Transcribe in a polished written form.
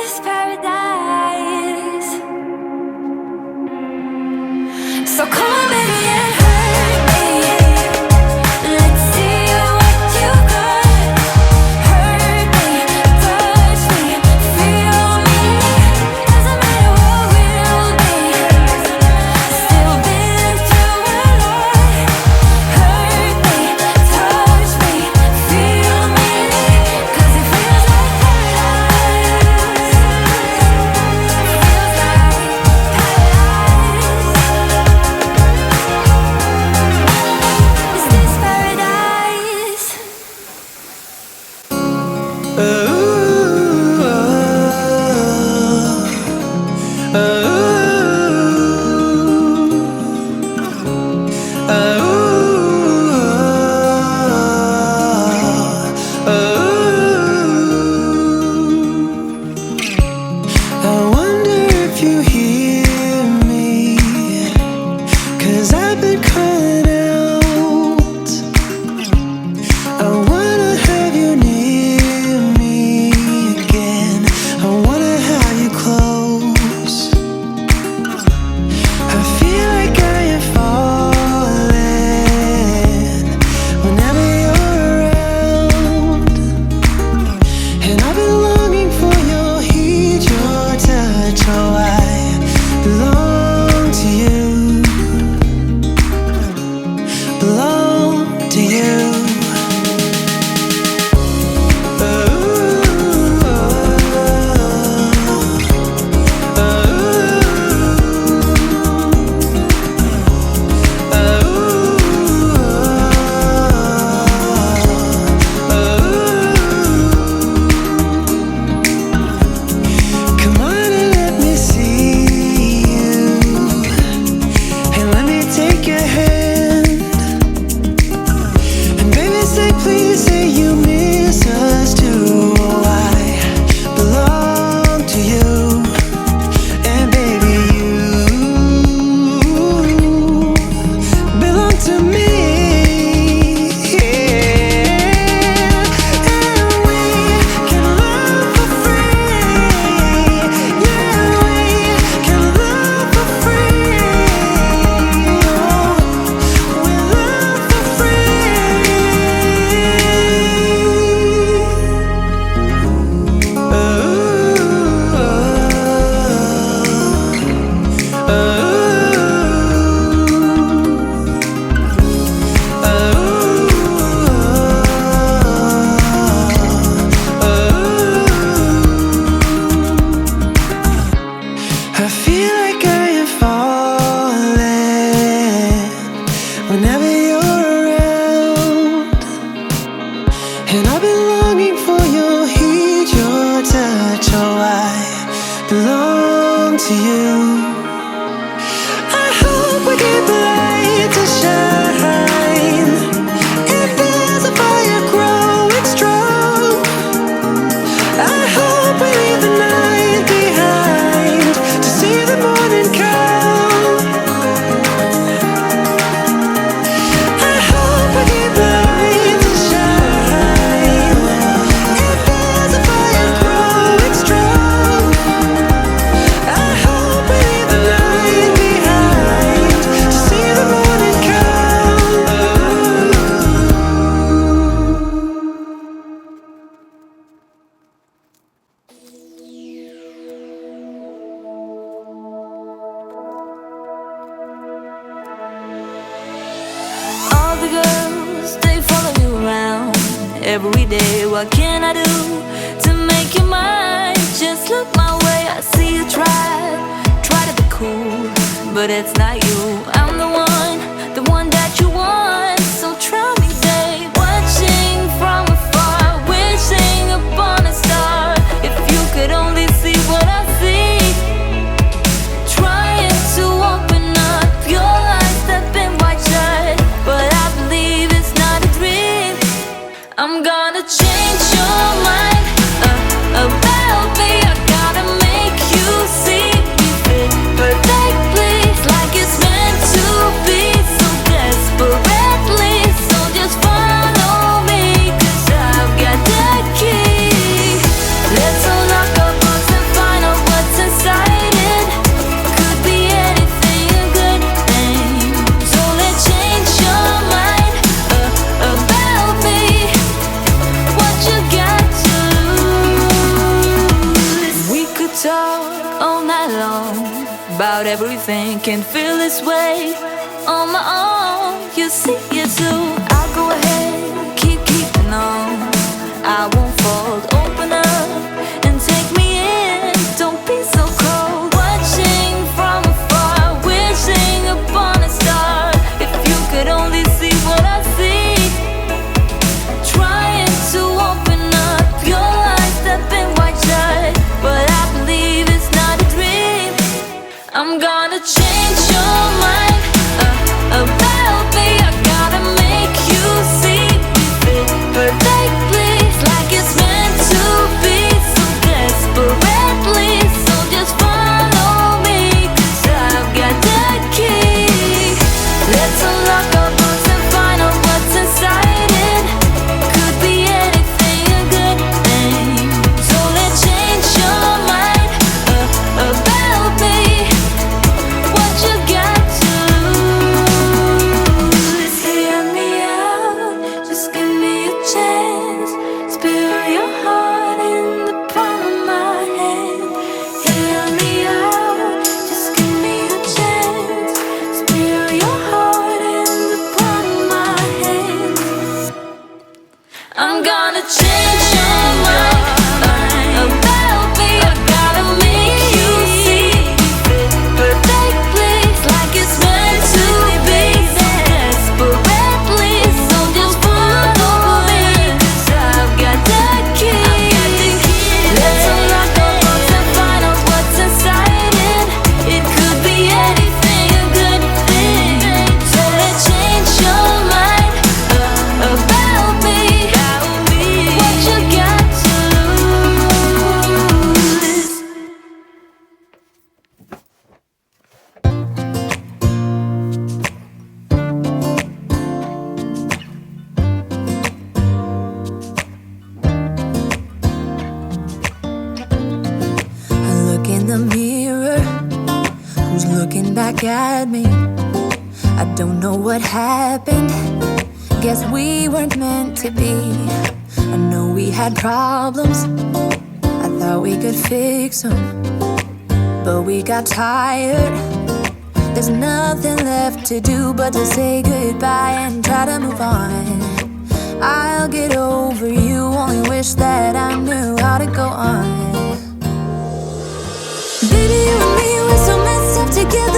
this paradise? So come on, baby, and hurt me. Let's see what you got. Hurt me, touch me, feel me. Doesn't matter what we'll be. Still been through a lot. Hurt me, touch me, feel me. 'Cause it feels like paradise. Feels like paradise. Is this paradise? I wonder if you hear me, 'cause I've been crying out. I wanna have you near me again. I wanna have you close. I feel like I am falling whenever you're around. And I've been longing for your heat, your touch. Oh, I belong to you, belong to you. Come on and let me see you, and let me take your hand. And baby, say please, say you miss us too. Oh, I belong to you, and baby, you belong to me. Yeah. And we can love for free. Yeah, we can love for free. Oh, we love for free. I feel like I am falling whenever you're around. And I've been longing for your heat, your touch. Oh, I belong to you. I hope we keep the light to shine. If there's a fire growing strong, I hope we leave the night behind to see the morning come. I hope we keep the light to shine. If there's a fire growing strong, I hope we leave the night behind to see the morning come. All the girls, they follow you around every day. What can I do to make you mine? Just look my way, I see you try to be cool, but it's not you. I'm the one that you want. So try me, babe. Watching from afar, wishing upon a star. If you could only see what I see. Trying to open up your eyes, they've been wide shut, but I believe it's not a dream. I'm gonna change your mind about me. I gotta make you see me fit perfectly, like it's meant to be. So desperate everything can feel this way on my own. You see it too. I'll go ahead, keeping on. I won't fold, open up and take me in. Don't be so cold, watching from afar, wishing upon a star. If you could only see what I see, trying to open up your eyes that been wide shut, but I believe it's not a dream. I'm gonna change your mind about me. I gotta make you see we fit perfectly, like it's meant to be, so desperately. So just follow me, 'cause I've got the key. Let's unlock our books and find out what's inside it. Could be anything, a good thing. So let's change your mind about me. What you got to lose? Hear me out, just give me a chance. Spill your heart in the palm of my hand. Hear me out, just give me a chance. Spill your heart in the palm of my hand. I'm gonna change your mind about me. I gotta make you see perfectly, like it's meant to be, so desperately. So just follow me, 'cause I've got the key. Let's unlock our books and find out what's inside it. It could be anything, a good thing. So let's change your mind about me. What you got to lose? I look in the mirror, who's looking back at me? I don't know what happened, guess we weren't meant to be. I know we had problems, I thought we could fix them, but we got tired. There's nothing left to do but to say goodbye and try to move on. I'll get over you, only wish that I knew how to go on. Baby, you and me, we're so messed up together.